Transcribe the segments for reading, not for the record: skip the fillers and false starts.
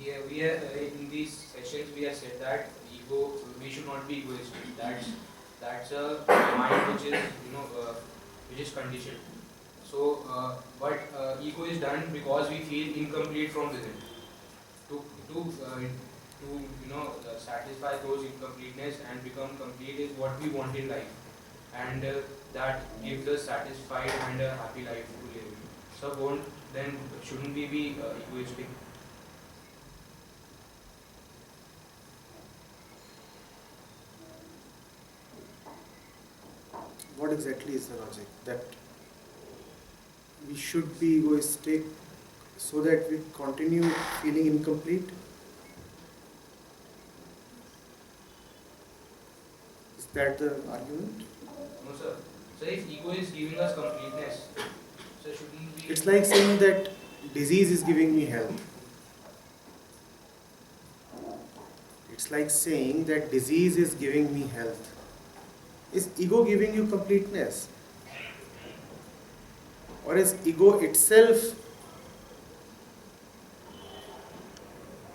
Yeah, we are in these sessions we have said that ego, we should not be egoistic. That's a mind which is which is conditioned. So, but ego is done because we feel incomplete from within. To satisfy those incompleteness and become complete is what we want in life, and that gives us satisfied and a happy life to live. So, won't then shouldn't we be egoistic? What exactly is the logic? That we should be egoistic so that we continue feeling incomplete? Is that the argument? No, sir. So, if ego is giving us completeness, so shouldn't we? It's like saying that disease is giving me health. It's like saying that disease is giving me health. Is ego giving you completeness? Or is ego itself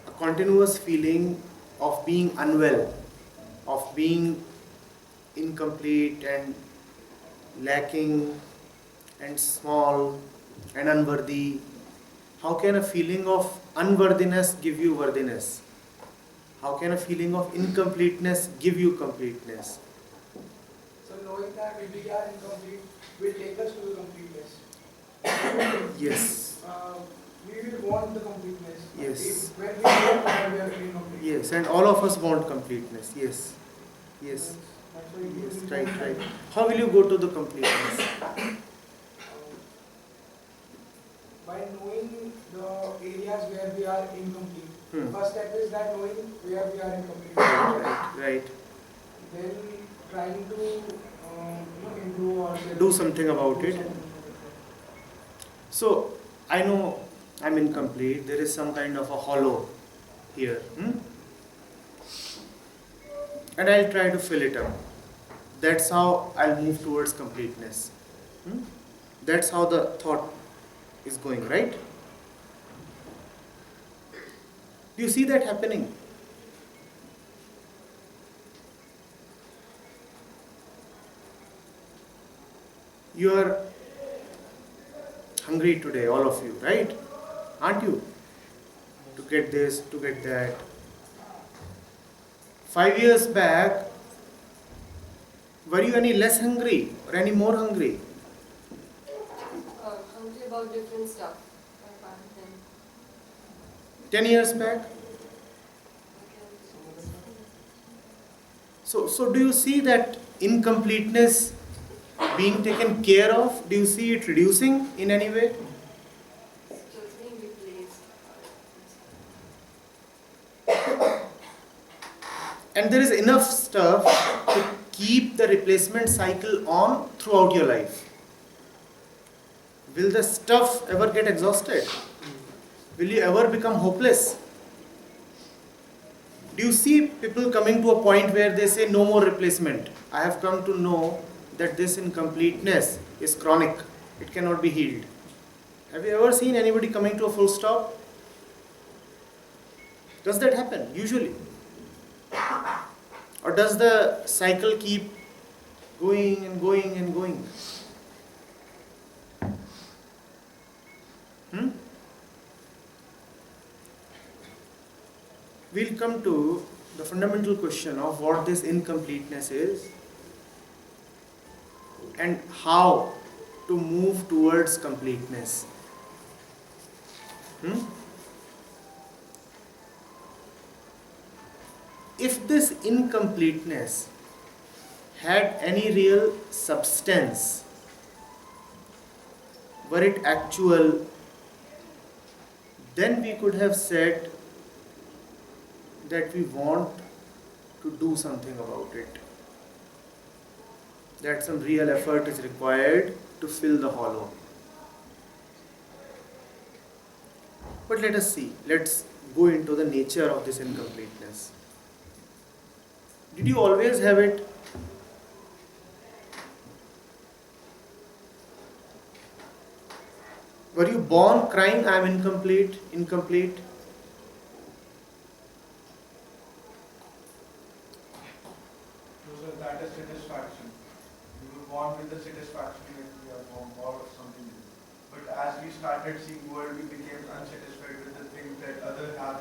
a continuous feeling of being unwell, of being incomplete and lacking and small and unworthy? How can a feeling of unworthiness give you worthiness? How can a feeling of incompleteness give you completeness? So knowing that we are incomplete will take us to the completeness. Yes. We will want the completeness. Yes. When we know that we are incomplete. Yes, and all of us want completeness. Yes. Yes. That's why we Yes, will right, want right. that. How will you go to the completeness? By knowing the areas where we are incomplete. Hmm. First step is that knowing where we are incomplete. Right, right. Then trying to improve ourselves. Do something about it. something. So, I know I'm incomplete. There is some kind of a hollow here. And I'll try to fill it up. That's how I'll move towards completeness. That's how the thought is going, right? Do you see that happening? You are hungry today, all of you, right? Aren't you? To get this, to get that. 5 years back, were you any less hungry or any more hungry? Hungry about different stuff. Then 10 years back? So do you see that incompleteness being taken care of? Do you see it reducing in any way? so it's being replaced. And there is enough stuff to keep the replacement cycle on throughout your life. Will the stuff ever get exhausted? Will you ever become hopeless? Do you see people coming to a point where they say no more replacement? I have come to know that this incompleteness is chronic. It cannot be healed. Have you ever seen anybody coming to a full stop? Does that happen usually? Or does the cycle keep going and going and going? We'll come to the fundamental question of what this incompleteness is and how to move towards completeness. If this incompleteness had any real substance, were it actual, then we could have said that we want to do something about it. That some real effort is required to fill the hollow. But let us see. Let's go into the nature of this incompleteness. Did you always have it? Were you born crying, I am incomplete, incomplete? born with the satisfaction that we are born or something. But as we started seeing world, we became unsatisfied with the things that others have.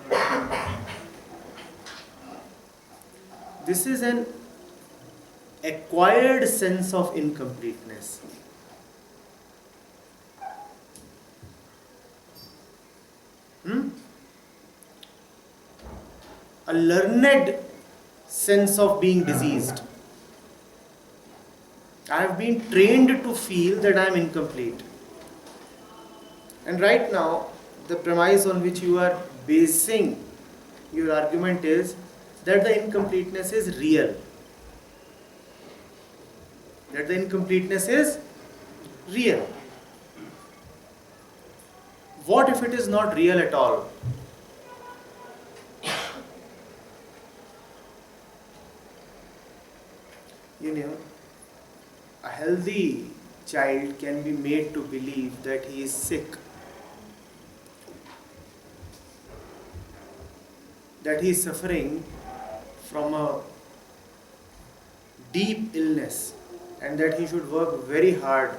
This is an acquired sense of incompleteness. A learned sense of being diseased. I have been trained to feel that I am incomplete. And right now, the premise on which you are basing your argument is that the incompleteness is real. That the incompleteness is real. What if it is not real at all? You know, a healthy child can be made to believe that he is sick, that he is suffering from a deep illness, and that he should work very hard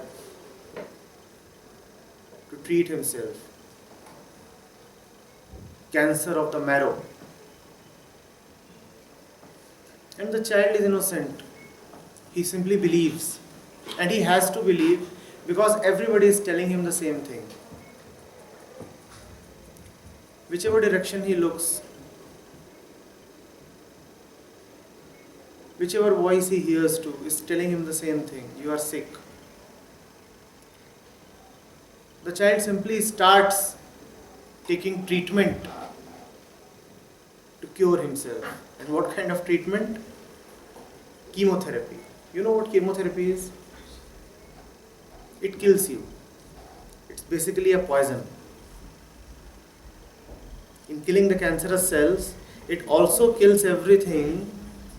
to treat himself. Cancer of the marrow. And the child is innocent. He simply believes. And he has to believe because everybody is telling him the same thing. Whichever direction he looks, whichever voice he hears to is telling him the same thing. You are sick. The child simply starts taking treatment to cure himself. And what kind of treatment? Chemotherapy. You know what chemotherapy is? It kills you. It's basically a poison. In killing the cancerous cells, it also kills everything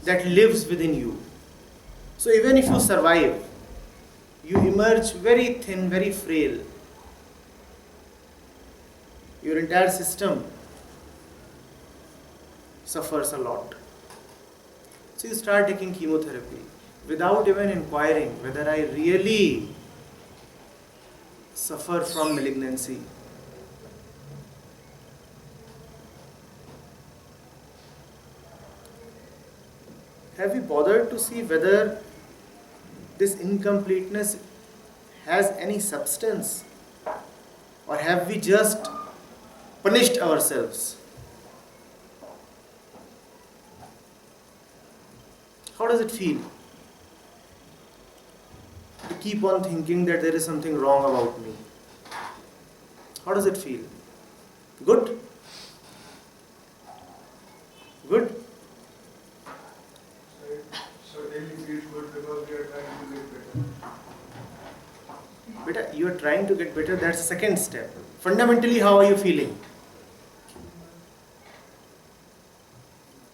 that lives within you. So even if you survive, you emerge very thin, very frail. Your entire system suffers a lot. So you start taking chemotherapy without even inquiring whether I really suffer from malignancy. Have you bothered to see whether this incompleteness has any substance, or have we just punished ourselves? How does it feel to keep on thinking that there is something wrong about me? How does it feel? Good? Good? Certainly feels good because we are trying to get better. Beta, you are trying to get better, that's the second step. Fundamentally, how are you feeling?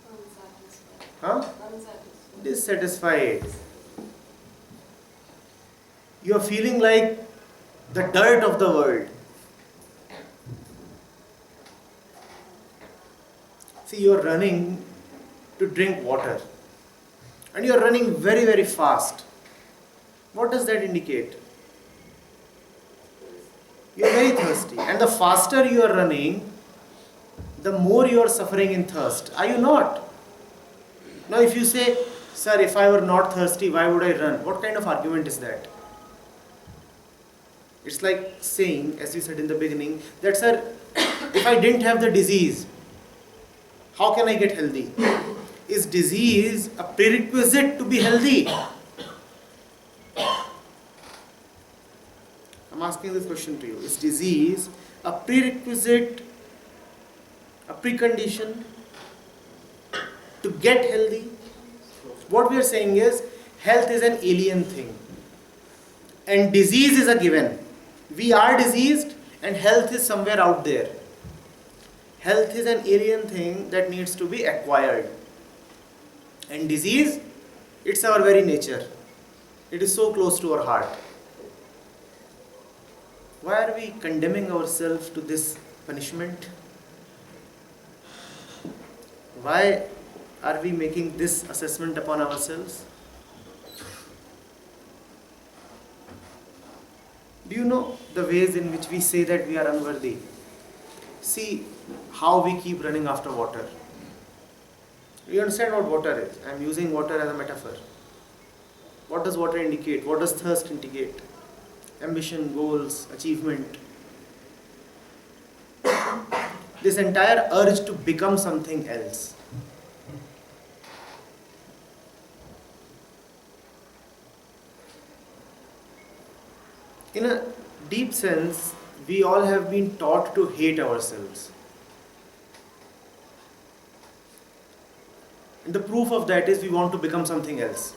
Unsatisfied. Huh? Unsatisfied. Dissatisfied. You are feeling like the dirt of the world. See, you are running to drink water. And you are running very, very fast. What does that indicate? You are very thirsty. And the faster you are running, the more you are suffering in thirst. Are you not? Now if you say, sir, if I were not thirsty, why would I run? What kind of argument is that? It's like saying, as you said in the beginning, that sir, if I didn't have the disease, how can I get healthy? Is disease a prerequisite to be healthy? I'm asking this question to you. Is disease a prerequisite, a precondition to get healthy? What we are saying is, health is an alien thing and disease is a given. We are diseased and health is somewhere out there. Health is an alien thing that needs to be acquired. And disease, it's our very nature. It is so close to our heart. Why are we condemning ourselves to this punishment? Why are we making this assessment upon ourselves? Do you know the ways in which we say that we are unworthy? See how we keep running after water. You understand what water is? I am using water as a metaphor. What does water indicate? What does thirst indicate? Ambition, goals, achievement. This entire urge to become something else. In a deep sense, we all have been taught to hate ourselves. And the proof of that is we want to become something else.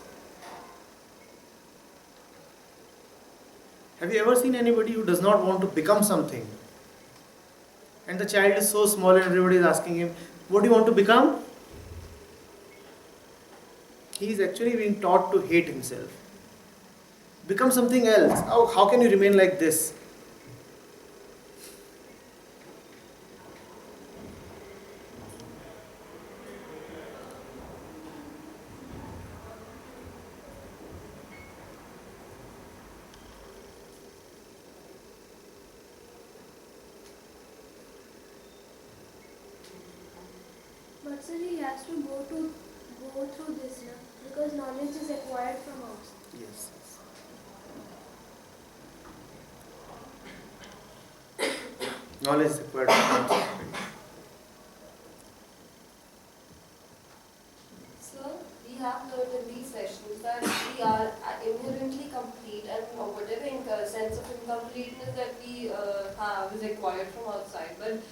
Have you ever seen anybody who does not want to become something? And the child is so small and everybody is asking him, what do you want to become? He is actually being taught to hate himself. Become something else. How can you remain like this? But sir, he has to go through this, na? Because knowledge is acquired from outside. Yes. Knowledge is acquired from outside. So, we have learned in these sessions that we are inherently complete, and whatever sense of incompleteness that we have is acquired from outside. But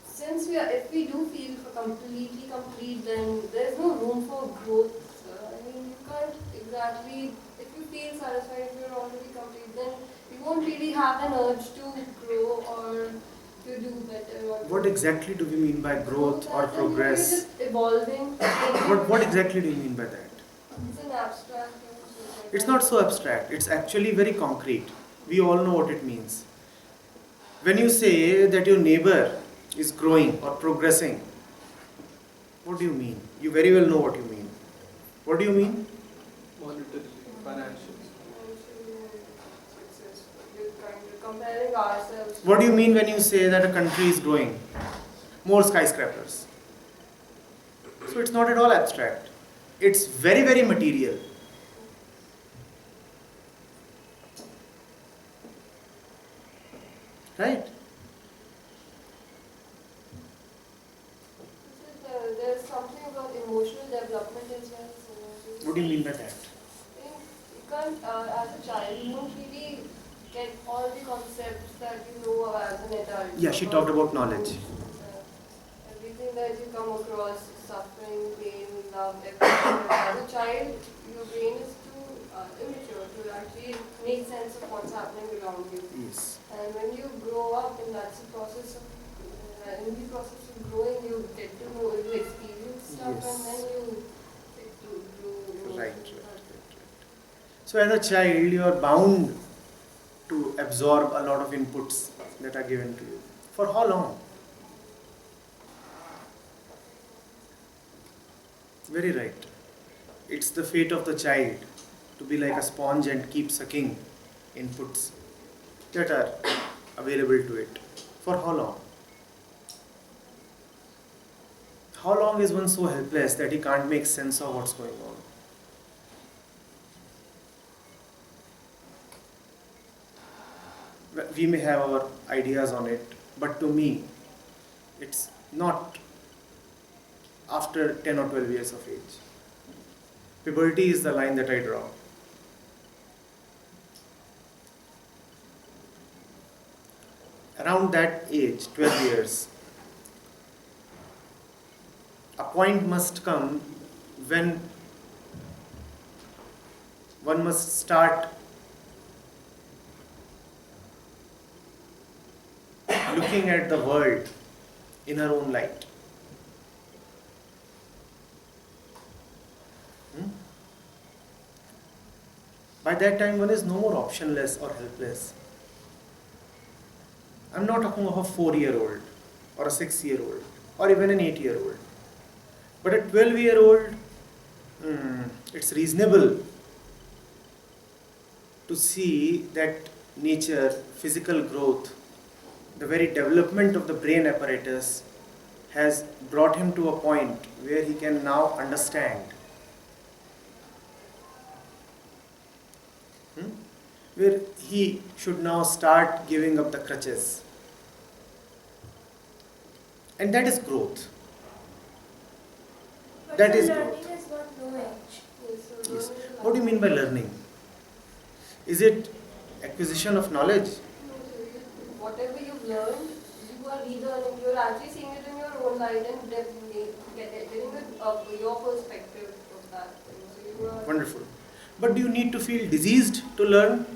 since if we do feel completely complete, then there's no room for growth. I mean, you can't exactly, if you feel satisfied, if you're already complete, then you won't really have an urge to grow or to do better. Or What exactly do we mean by growth or progress? You're just evolving. What exactly do you mean by that? It's an abstract thing. It's not so abstract. It's actually very concrete. We all know what it means. When you say that your neighbor is growing or progressing, what do you mean? You very well know what you mean. What do you mean? Monetarily, financially. We're kind of comparing ourselves. What do you mean when you say that a country is growing? More skyscrapers. So it's not at all abstract. It's very, very material. Right? There's something about emotional development as well. So What do you mean by that? you can't, as a child, you don't really get all the concepts that you know as an adult. Yeah, she talked about knowledge. Everything that you come across, suffering, pain, love, everything. As a child, your brain is too immature to actually make sense of what's happening around you. Yes. And when you grow up, and that's the process of, in the process of growing, you get to know, you experience stuff, Yes. and then you get to grow. Right. So as a child, you are bound to absorb a lot of inputs that are given to you. For how long? Very right. It's the fate of the child to be like a sponge and keep sucking inputs that are available to it. For how long? How long is one so helpless that he can't make sense of what's going on? We may have our ideas on it, but to me, it's not after 10 or 12 years of age. Puberty is the line that I draw. Around that age, 12 years, a point must come when one must start looking at the world in her own light. By that time, one is no more optionless or helpless. I'm not talking of a 4-year-old or a 6-year-old or even an 8-year-old. But a 12-year-old, it's reasonable to see that nature, physical growth, the very development of the brain apparatus has brought him to a point where he can now understand. Where he should now start giving up the crutches. And that is growth. But That the is learning growth. has got no age. Yes, so Yes. learning is What do you mean by learning? Is it acquisition of knowledge? Whatever you've learned, you are relearning. You're actually seeing it in your own light and getting your perspective of that thing. So you are. Wonderful. But do you need to feel diseased to learn?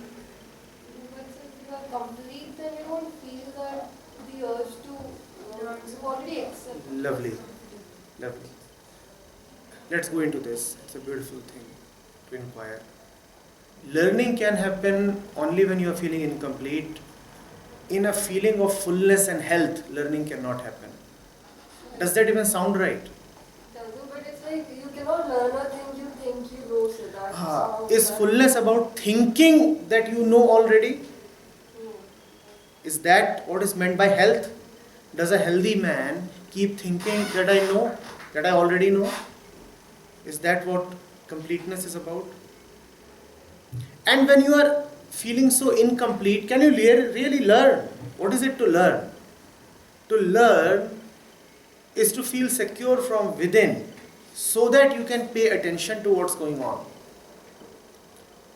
But if you are complete, then you don't feel that the urge to. You've already accepted. Lovely. Lovely. Let's go into this. It's a beautiful thing to inquire. Learning can happen only when you are feeling incomplete. In a feeling of fullness and health, learning cannot happen. Does that even sound right? Doesn't, but it's like you cannot learn a thing you think you know, so that's Is fullness about thinking that you know already? Is that what is meant by health? Does a healthy man keep thinking that I know, that I already know? Is that what completeness is about? And when you are feeling so incomplete, can you really learn? What is it to learn? To learn is to feel secure from within so that you can pay attention to what's going on.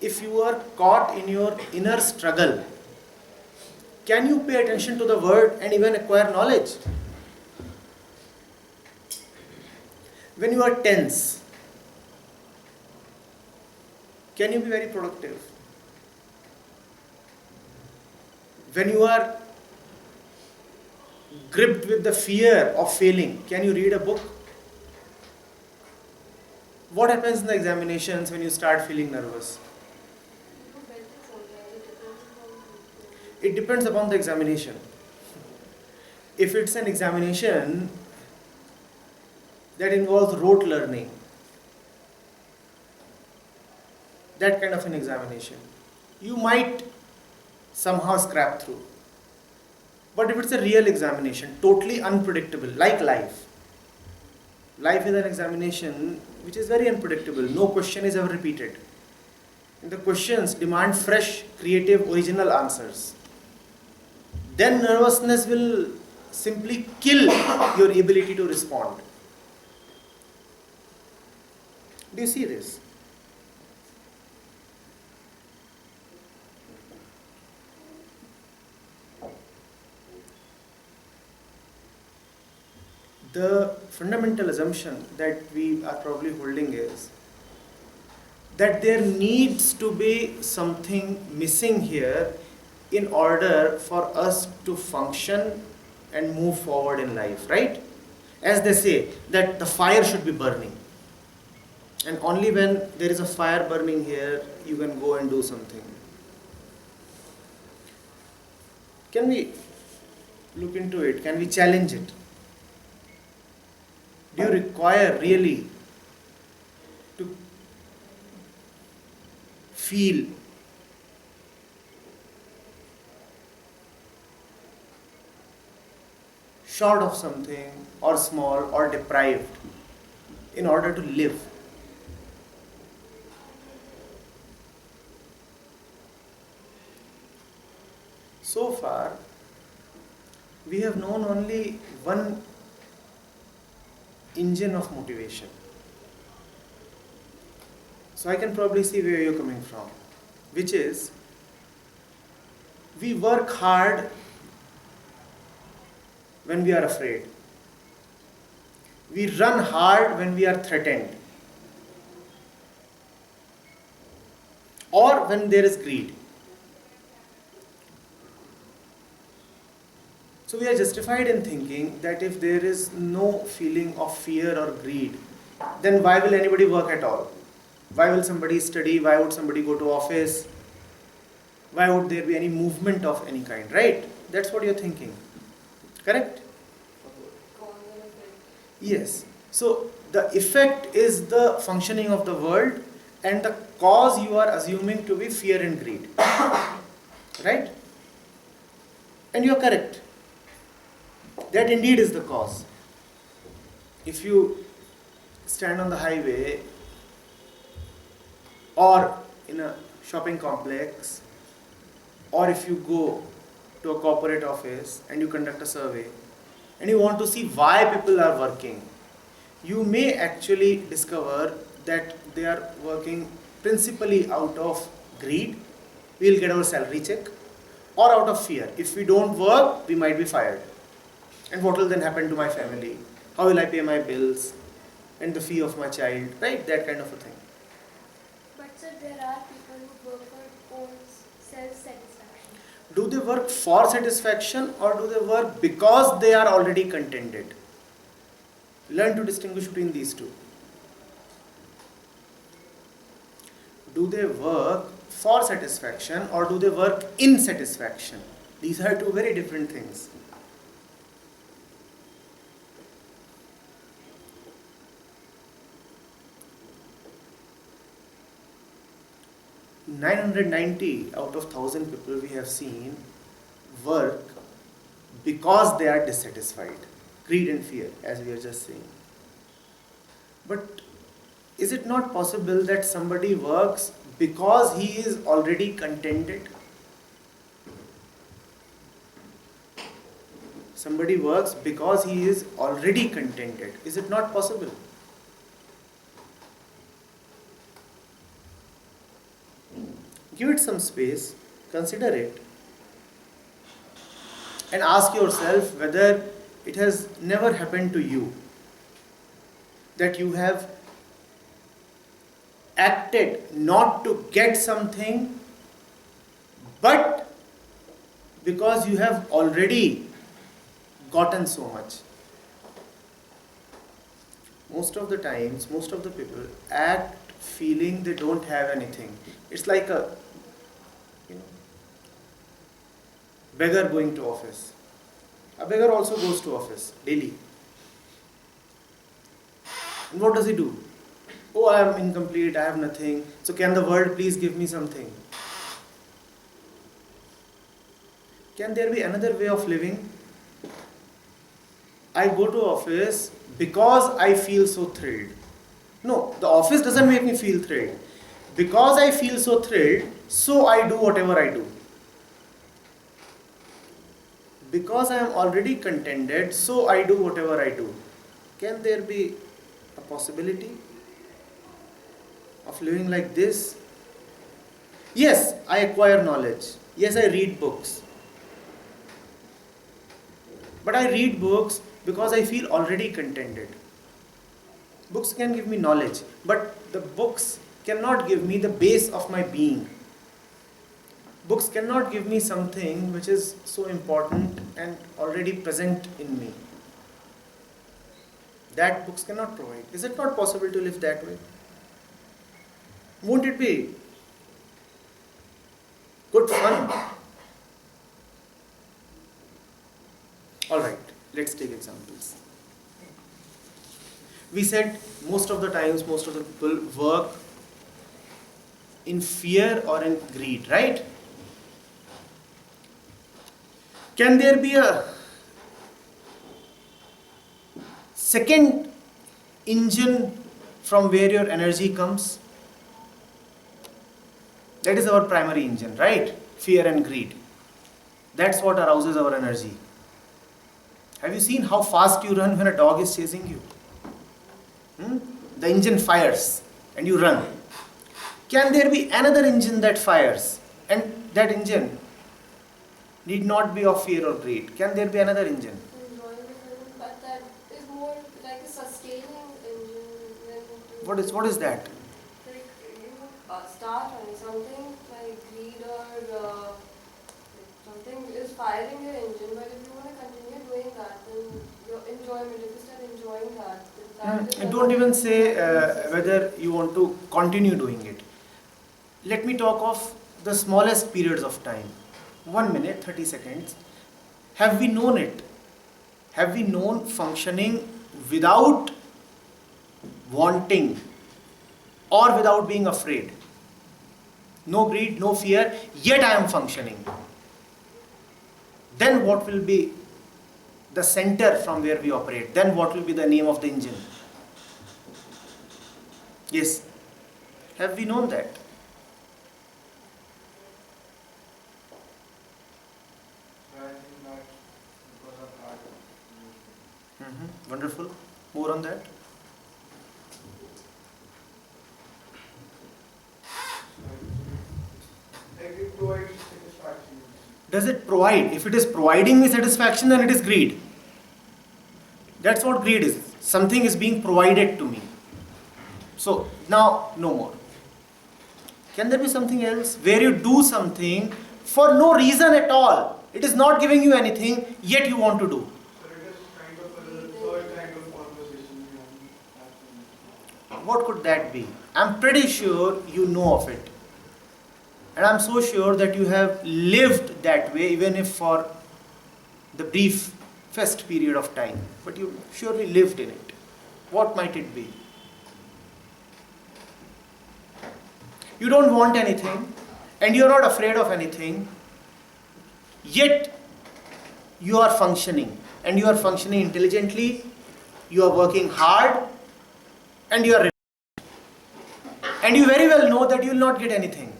If you are caught in your inner struggle, can you pay attention to the word and even acquire knowledge? When you are tense, can you be very productive? When you are gripped with the fear of failing, can you read a book? What happens in the examinations when you start feeling nervous? It depends upon the examination. If it's an examination that involves rote learning, that kind of an examination, you might somehow scrap through. But if it's a real examination, totally unpredictable, like life. Life is an examination which is very unpredictable. No question is ever repeated. And the questions demand fresh, creative, original answers. Then nervousness will simply kill your ability to respond. Do you see this? The fundamental assumption that we are probably holding is that there needs to be something missing here in order for us to function and move forward in life, right? As they say, that the fire should be burning. And only when there is a fire burning here, you can go and do something. Can we look into it? Can we challenge it? Do you require really to feel short of something or small or deprived in order to live? So far, we have known only one engine of motivation. So I can probably see where you're coming from, which is we work hard when we are afraid. We run hard when we are threatened. Or when there is greed. So we are justified in thinking that if there is no feeling of fear or greed, then why will anybody work at all? Why will somebody study? Why would somebody go to office? Why would there be any movement of any kind, right? That's what you're thinking. Correct? Yes. So the effect is the functioning of the world and the cause you are assuming to be fear and greed. Right? And you are correct. That indeed is the cause. If you stand on the highway or in a shopping complex, or if you go to a corporate office and you conduct a survey and you want to see why people are working, you may actually discover that they are working principally out of greed, we'll get our salary check, or out of fear. If we don't work, we might be fired. And what will then happen to my family? How will I pay my bills? And the fee of my child, right? That kind of a thing. But sir, there are people who work for own self-satisfaction. Do they work for satisfaction or do they work because they are already contented? Learn to distinguish between these two. Do they work for satisfaction or do they work in satisfaction? These are two very different things. "990 out of 1,000 people we have seen work because they are dissatisfied. Greed and fear, as we are just saying. But is it not possible that somebody works because he is already contented? Somebody works because he is already contented. Is it not possible? Give it some space, consider it, and ask yourself whether it has never happened to you that you have acted not to get something, but because you have already gotten so much. Most of the times, most of the people act feeling they don't have anything. It's like a beggar going to office. A beggar also goes to office daily. And what does he do? Oh, I am incomplete, I have nothing. So can the world please give me something? Can there be another way of living? I go to office because I feel so thrilled. No, the office doesn't make me feel thrilled. Because I feel so thrilled, so I do whatever I do. Because I am already contented, so I do whatever I do. Can there be a possibility of living like this? Yes, I acquire knowledge. Yes, I read books. But I read books because I feel already contented. Books can give me knowledge, but the books cannot give me the base of my being. Books cannot give me something which is so important and already present in me. That books cannot provide. Is it not possible to live that way? Won't it be good fun? Alright, let's take examples. We said most of the times, most of the people work in fear or in greed, right? Can there be a second engine from where your energy comes? That is our primary engine, right? Fear and greed. That's what arouses our energy. Have you seen how fast you run when a dog is chasing you? The engine fires and you run. Can there be another engine that fires? And that engine need not be of fear or greed. Can there be another engine? Enjoying the film, but that is more like a sustaining engine than to What is that? like start on something like greed or something is firing your engine, but if you want to continue doing that, then your enjoyment, if you start enjoying that, then that is Don't even say whether you want to continue doing it. Let me talk of the smallest periods of time. 1 minute, 30 seconds. Have we known it? Have we known functioning without wanting or without being afraid? No greed, no fear, yet I am functioning. then what will be the center from where we operate? Then what will be the name of the engine? Yes. Have we known that? So I think that's because of hard work. Wonderful. More on that? Like it provides satisfaction. Does it provide? If it is providing me satisfaction, then it is greed. That's what greed is. Something is being provided to me. So now, no more. Can there be something else where you do something for no reason at all? It is not giving you anything, yet you want to do. So it is kind of a third kind of conversation. What could that be? I'm pretty sure you know of it. And I'm so sure that you have lived that way, even if for the brief first period of time. But you surely lived in it. What might it be? You don't want anything, and you're not afraid of anything, yet you are functioning, and you are functioning intelligently, you are working hard, and you are, and you very well know that you will not get anything.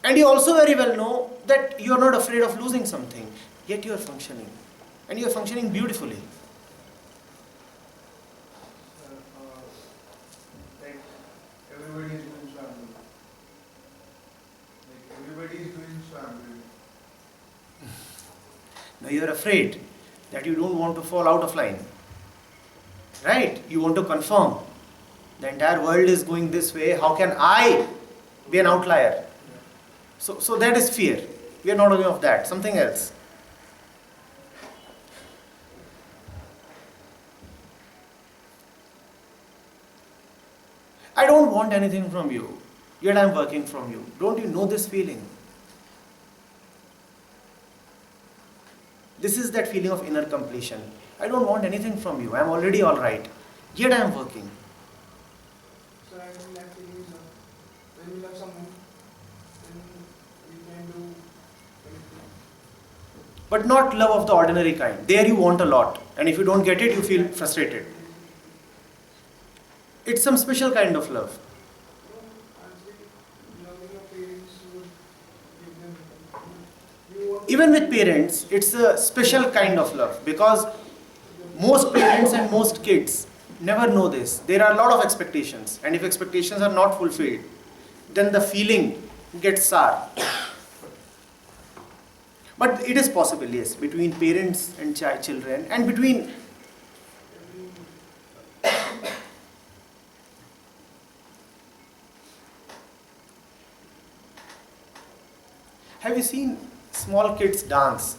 And you also very well know that you are not afraid of losing something, yet you are functioning, and you are functioning beautifully. Like everybody is doing so I'm doing. Like everybody is doing so I'm doing. Now you are afraid that you don't want to fall out of line. Right? You want to confirm. The entire world is going this way. How can I be an outlier? So that is fear. We are not aware of that. Something else. I don't want anything from you, yet I am working from you. Don't you know this feeling? This is that feeling of inner completion. I don't want anything from you. I am already all right, yet I am working. So I think that feeling is when we love someone, then we can do anything. But not love of the ordinary kind. There you want a lot, and if you don't get it, you feel frustrated. It's some special kind of love. Actually, loving your parents would give them. You want Even with parents, it's a special kind of love, because most parents and most kids never know this. There are a lot of expectations, and if expectations are not fulfilled, then the feeling gets sour. But it is possible, yes, between parents and children, and between have you seen small kids dance?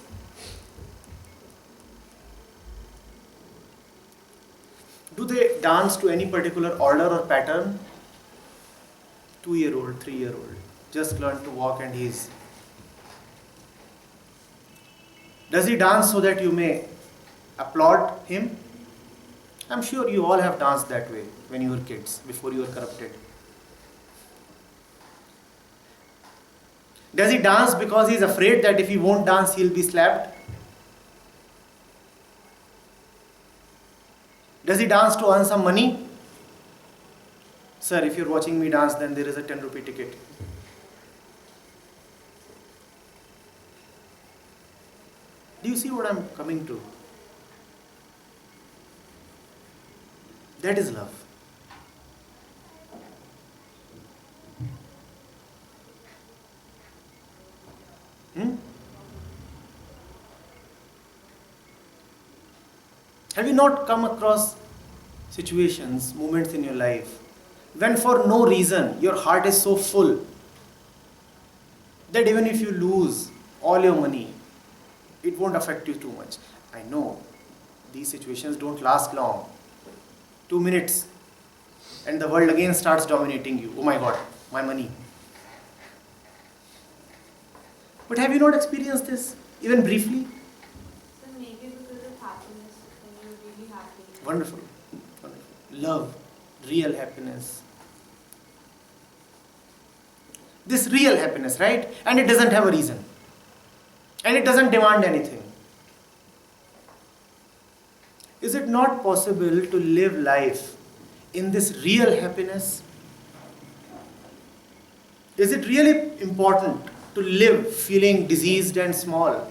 Do they dance to any particular order or pattern? 2-year-old, 3-year-old, just learned to walk and he's. Does he dance so that you may applaud him? I'm sure you all have danced that way when you were kids, before you were corrupted. Does he dance because he's afraid that if he won't dance, he'll be slapped? Does he dance to earn some money? Sir, if you're watching me dance, then there is a 10 rupee ticket. Do you see what I'm coming to? That is love. Have you not come across situations, moments in your life, when for no reason your heart is so full that even if you lose all your money, it won't affect you too much? I know these situations don't last long. 2 minutes and the world again starts dominating you. Oh my God, my money. But have you not experienced this, even briefly? So maybe because of happiness, when you're really happy. Wonderful. Wonderful. Love, real happiness. This real happiness, right? And it doesn't have a reason. and it doesn't demand anything. Is it not possible to live life in this real happiness? Is it really important to live feeling diseased and small?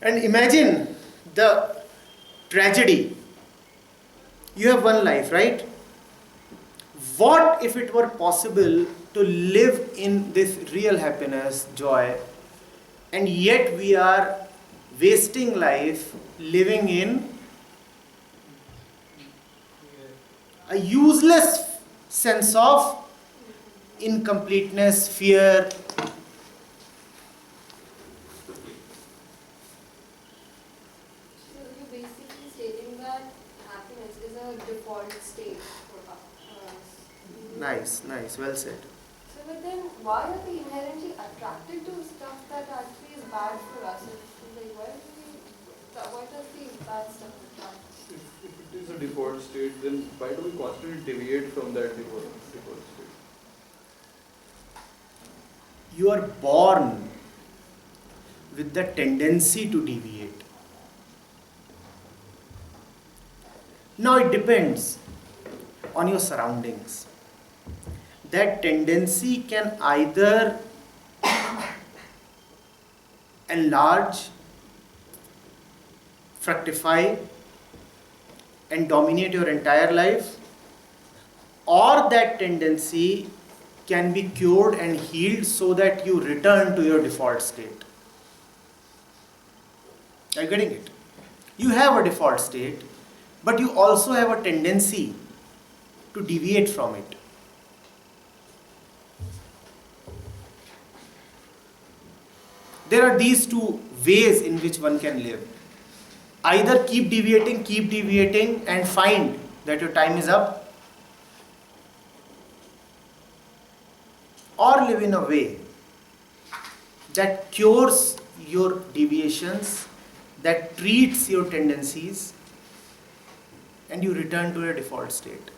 And imagine the tragedy. You have one life, right? What if it were possible to live in this real happiness, joy, and yet we are wasting life living in a useless sense of incompleteness, fear. So you're basically stating that happiness is a default state for us. Nice, well said. So, but then why are we inherently attracted to stuff that actually is bad for us? Like, why does the bad stuff attract us? If it is a default state, then why do we constantly deviate from that default state? You are born with the tendency to deviate. Now it depends on your surroundings. That tendency can either enlarge, fructify, and dominate your entire life, or that tendency can be cured and healed so that you return to your default state. Are you getting it? You have a default state, but you also have a tendency to deviate from it. There are these two ways in which one can live. Either keep deviating and find that your time is up, or live in a way that cures your deviations, that treats your tendencies, and you return to your default state.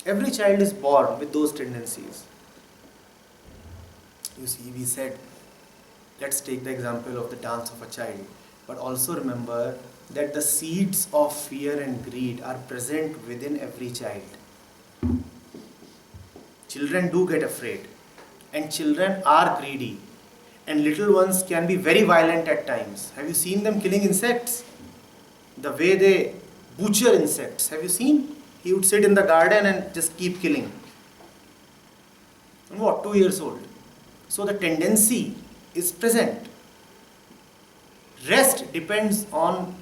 Every child is born with those tendencies. You see, we said, let's take the example of the dance of a child, but also remember that the seeds of fear and greed are present within every child. Children do get afraid, and children are greedy, and little ones can be very violent at times. Have you seen them killing insects? The way they butcher insects, have you seen? He would sit in the garden and just keep killing. And what, 2 years old? So the tendency is present. Rest depends on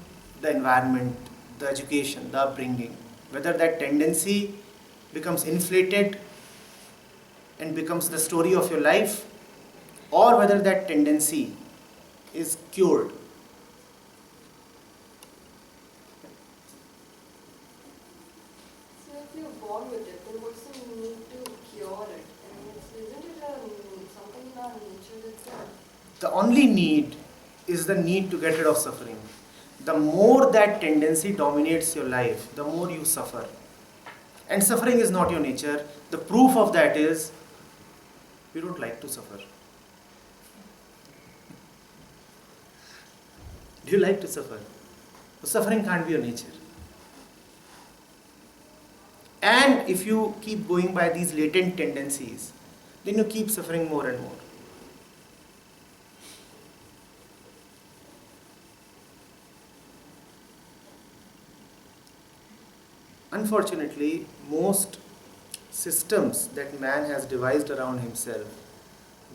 the environment, the education, the upbringing. Whether that tendency becomes inflated and becomes the story of your life, or whether that tendency is cured. So if you're born with it, then what's the need to cure it? I mean, isn't it something in our nature itself? The only need is the need to get rid of suffering. The more that tendency dominates your life, the more you suffer. And suffering is not your nature. The proof of that is you don't like to suffer. Do you like to suffer? So suffering can't be your nature. And if you keep going by these latent tendencies, then you keep suffering more and more. Unfortunately, most systems that man has devised around himself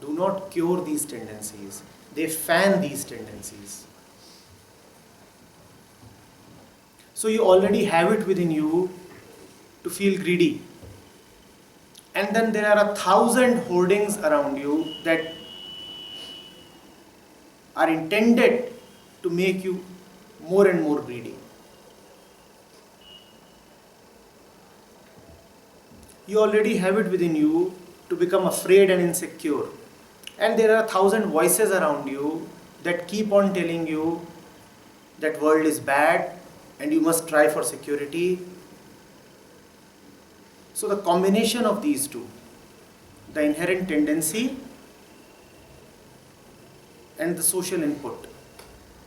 do not cure these tendencies. They fan these tendencies. So you already have it within you to feel greedy. And then there are 1,000 hoardings around you that are intended to make you more and more greedy. You already have it within you to become afraid and insecure. And there are 1,000 voices around you that keep on telling you that world is bad and you must try for security. So the combination of these two, the inherent tendency and the social input,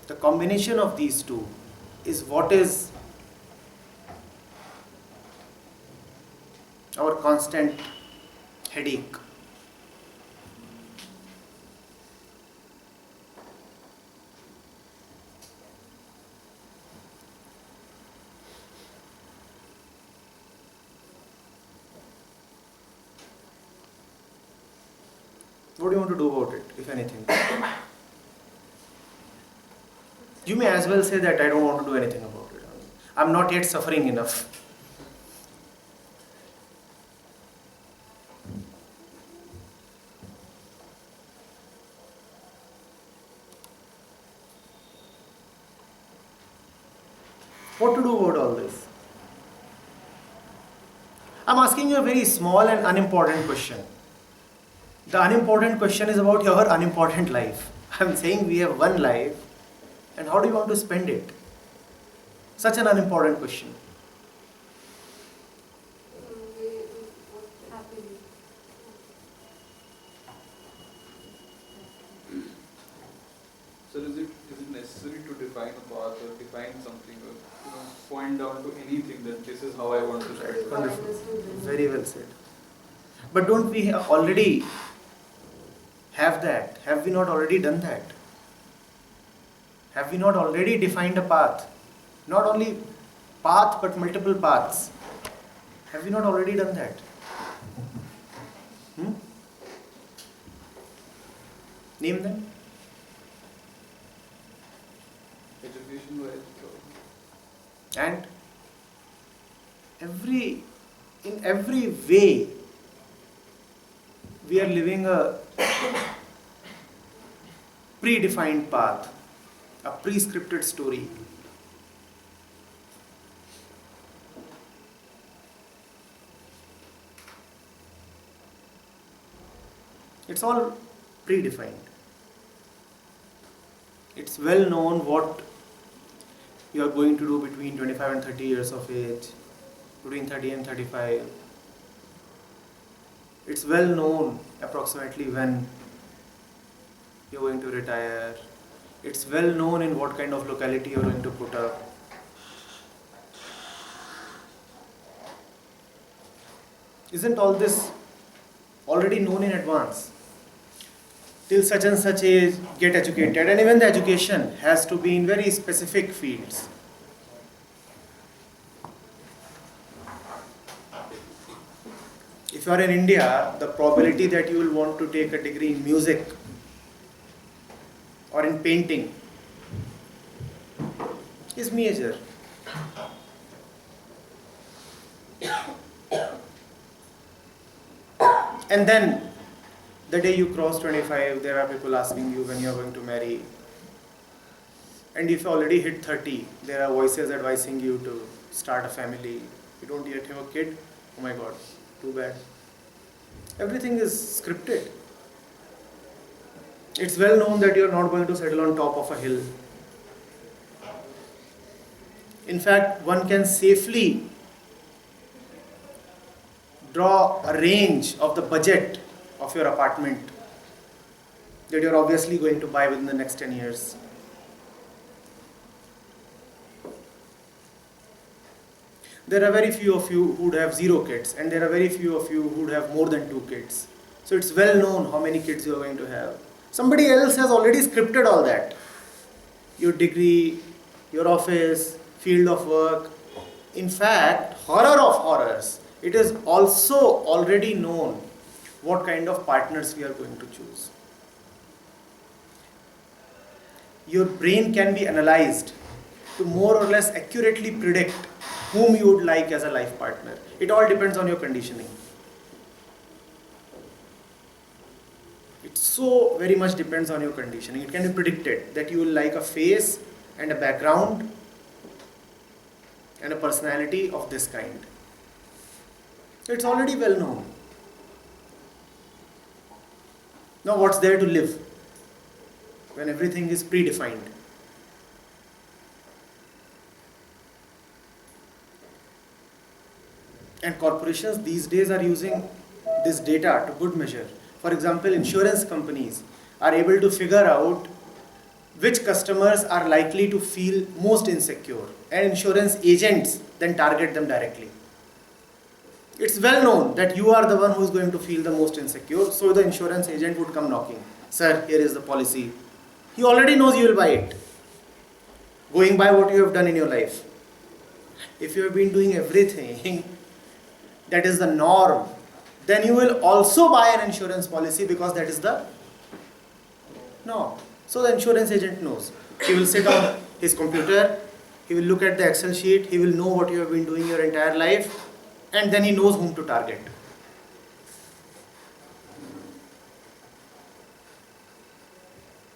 the combination of these two is what is our constant headache. What do you want to do about it, if anything? You may as well say that I don't want to do anything about it. I'm not yet suffering enough. What to do about all this? I'm asking you a very small and unimportant question. The unimportant question is about your unimportant life. I'm saying we have one life, and how do you want to spend it? Such an unimportant question. Happily. So is it necessary to define a path or define something or point down to anything that this is how I want to spend? Wonderful. Very well said. But don't we already have that? Have we not already done that? Have we not already defined a path? Not only path but multiple paths. Have we not already done that? Name them. Education wise. And in every way we are living a predefined path, a prescripted story. It's all predefined. It's well known what you are going to do between 25 and 30 years of age, between 30 and 35. It's well known approximately when you're going to retire. It's well known in what kind of locality you're going to put up. Isn't all this already known in advance? Till such and such age, get educated, and even the education has to be in very specific fields. If you are in India, the probability that you will want to take a degree in music or in painting is major. And then the day you cross 25, there are people asking you when you are going to marry. And if you already hit 30, there are voices advising you to start a family. You don't yet have a kid? Oh my God, too bad. Everything is scripted. It's well known that you are not going to settle on top of a hill. In fact, one can safely draw a range of the budget of your apartment that you're obviously going to buy within the next 10 years. There are very few of you who would have 0 kids, and there are very few of you who would have more than 2 kids. So it's well known how many kids you're going to have. Somebody else has already scripted all that. Your degree, your office, field of work. In fact, horror of horrors, it is also already known what kind of partners we are going to choose. Your brain can be analyzed to more or less accurately predict whom you would like as a life partner. It all depends on your conditioning. It so very much depends on your conditioning. It can be predicted that you will like a face and a background and a personality of this kind. It's already well known. Now what's there to live when everything is predefined? And corporations these days are using this data to good measure. For example, insurance companies are able to figure out which customers are likely to feel most insecure, and insurance agents then target them directly. It's well known that you are the one who is going to feel the most insecure, so the insurance agent would come knocking. Sir, here is the policy. He already knows you will buy it, going by what you have done in your life. If you have been doing everything that is the norm, then you will also buy an insurance policy because that is the norm. So the insurance agent knows. He will sit on his computer, he will look at the Excel sheet, he will know what you have been doing your entire life, and then he knows whom to target.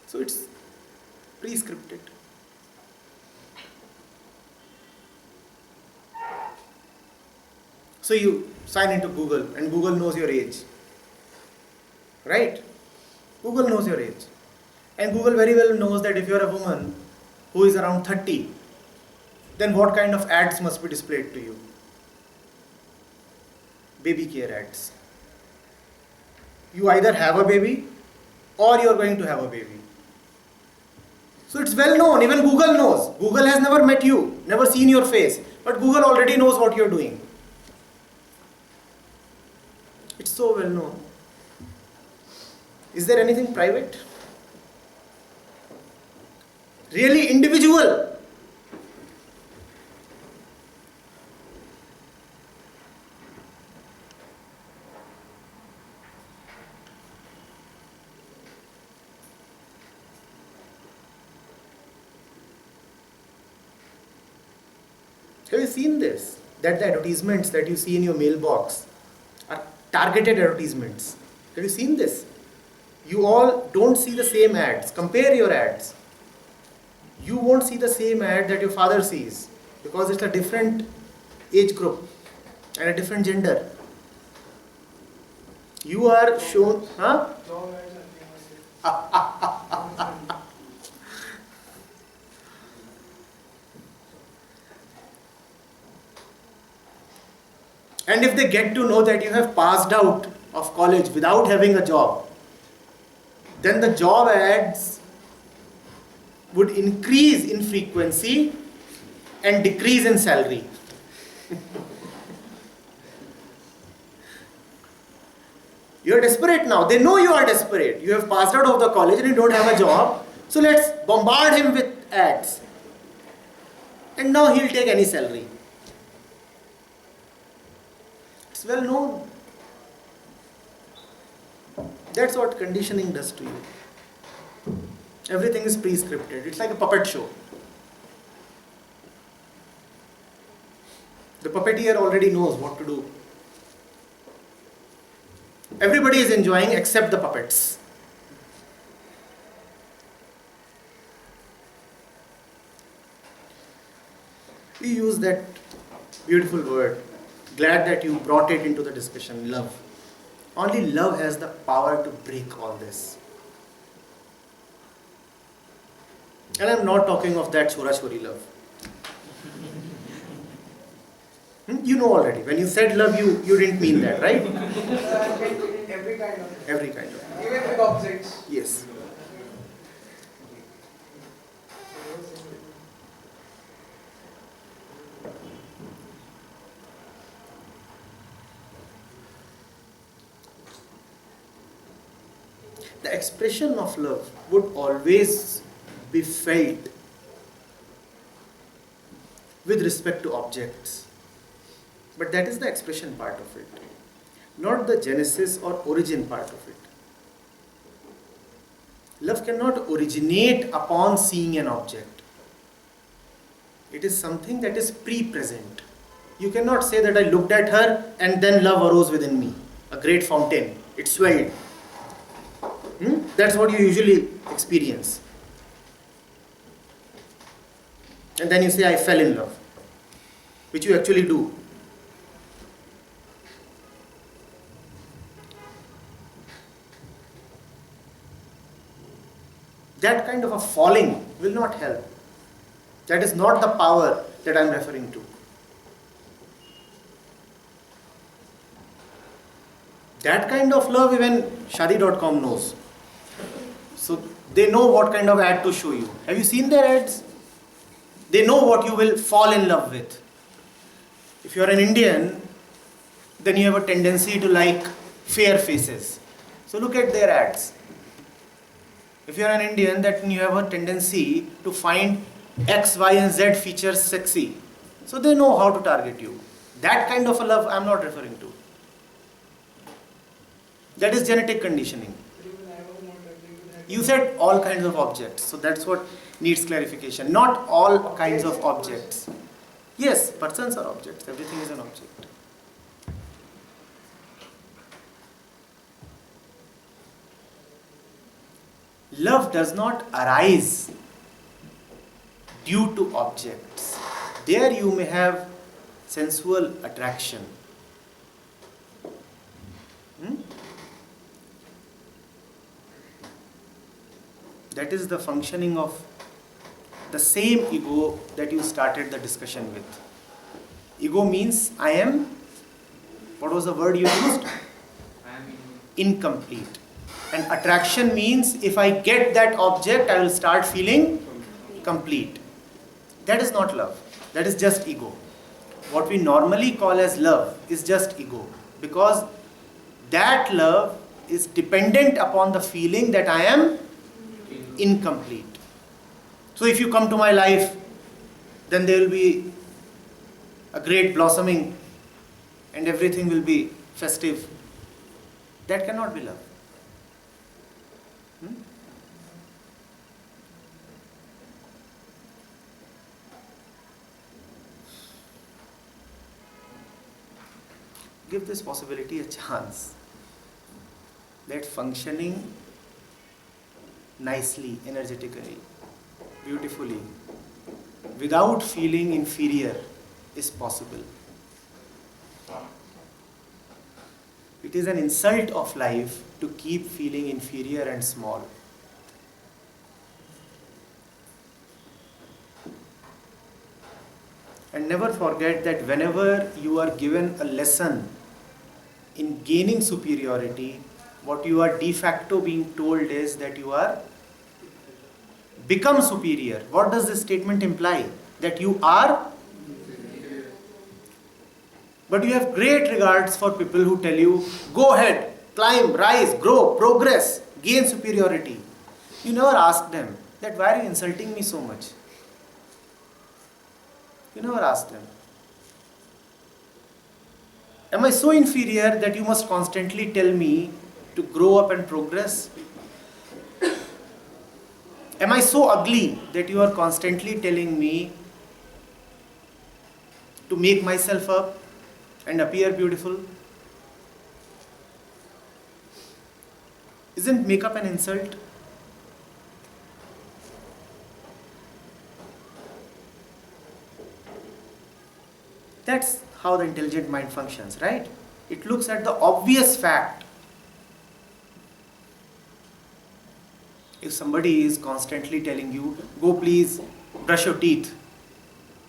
So it's pre-scripted. So you sign into Google and Google knows your age. Right? Google knows your age. And Google very well knows that if you are a woman who is around 30, then what kind of ads must be displayed to you? Baby care ads. You either have a baby or you are going to have a baby. So it's well known, even Google knows. Google has never met you, never seen your face, but Google already knows what you are doing. It's so well known. Is there anything private? Really individual? Have you seen this? That the advertisements that you see in your mailbox are targeted advertisements. Have you seen this? You all don't see the same ads. Compare your ads. You won't see the same ad that your father sees because it's a different age group and a different gender. You are shown, huh? Job ads are famous. And if they get to know that you have passed out of college without having a job, then the job ads would increase in frequency and decrease in salary. You are desperate now. They know you are desperate. You have passed out of the college and you don't have a job. So let's bombard him with ads. And now he'll take any salary. It's well known. That's what conditioning does to you. Everything is pre-scripted. It's like a puppet show. The puppeteer already knows what to do. Everybody is enjoying except the puppets. We use that beautiful word. Glad that you brought it into the discussion, love. Only love has the power to break all this. And I'm not talking of that chora-chori love. You know already. When you said love, you didn't mean that, right? Every kind of. Every kind of. Even with objects. Yes. The expression of love would always be felt with respect to objects. But that is the expression part of it, not the genesis or origin part of it. Love cannot originate upon seeing an object. It is something that is pre-present. You cannot say that I looked at her and then love arose within me. A great fountain. It swelled. That's what you usually experience. And then you say, I fell in love. Which you actually do. That kind of a falling will not help. That is not the power that I am referring to. That kind of love even Shadi.com knows. So they know what kind of ad to show you. Have you seen their ads? They know what you will fall in love with. If you are an Indian, then you have a tendency to like fair faces. So look at their ads. If you are an Indian, then you have a tendency to find X, Y and Z features sexy. So they know how to target you. That kind of a love I am not referring to. That is genetic conditioning. Even I was not agreeing with that. You said all kinds of objects. So that's what needs clarification. Not all kinds of objects. Yes, persons are objects. Everything is an object. Love does not arise due to objects. There you may have sensual attraction. That is the functioning of the same ego that you started the discussion with. Ego means I am, what was the word you used? I am Incomplete. And attraction means if I get that object, I will start feeling complete. That is not love. That is just ego. What we normally call as love is just ego. Because that love is dependent upon the feeling that I am incomplete. So if you come to my life, then there will be a great blossoming and everything will be festive. That cannot be love. Give this possibility a chance. That functioning nicely, energetically, beautifully, without feeling inferior is possible. It is an insult of life to keep feeling inferior and small. And never forget that whenever you are given a lesson in gaining superiority, what you are de facto being told is that you are become superior. What does this statement imply? That you are? But you have great regards for people who tell you, go ahead, climb, rise, grow, progress, gain superiority. You never ask them that why are you insulting me so much? You never ask them. Am I so inferior that you must constantly tell me to grow up and progress? Am I so ugly that you are constantly telling me to make myself up and appear beautiful? Isn't makeup an insult? That's how the intelligent mind functions, right? It looks at the obvious fact. If somebody is constantly telling you, go please brush your teeth,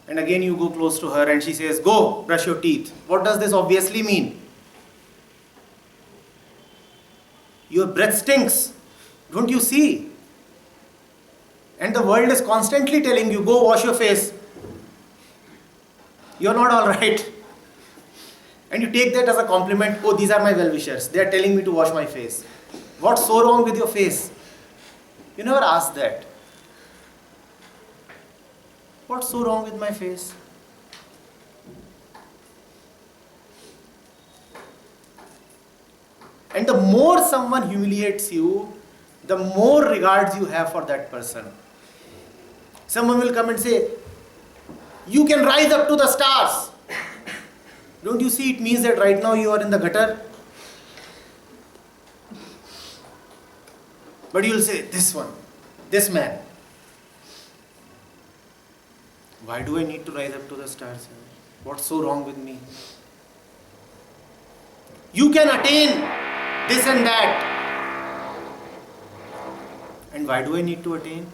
and again you go close to her and she says, go brush your teeth, what does this obviously mean? Your breath stinks, don't you see? And the world is constantly telling you, go wash your face. You're not all right. And you take that as a compliment. Oh, these are my well-wishers. They are telling me to wash my face. What's so wrong with your face? You never ask that. What's so wrong with my face? And the more someone humiliates you, the more regards you have for that person. Someone will come and say, you can rise up to the stars. Don't you see it means that right now you are in the gutter? But you will say, this one, this man. Why do I need to rise up to the stars? What's so wrong with me? You can attain this and that. And why do I need to attain?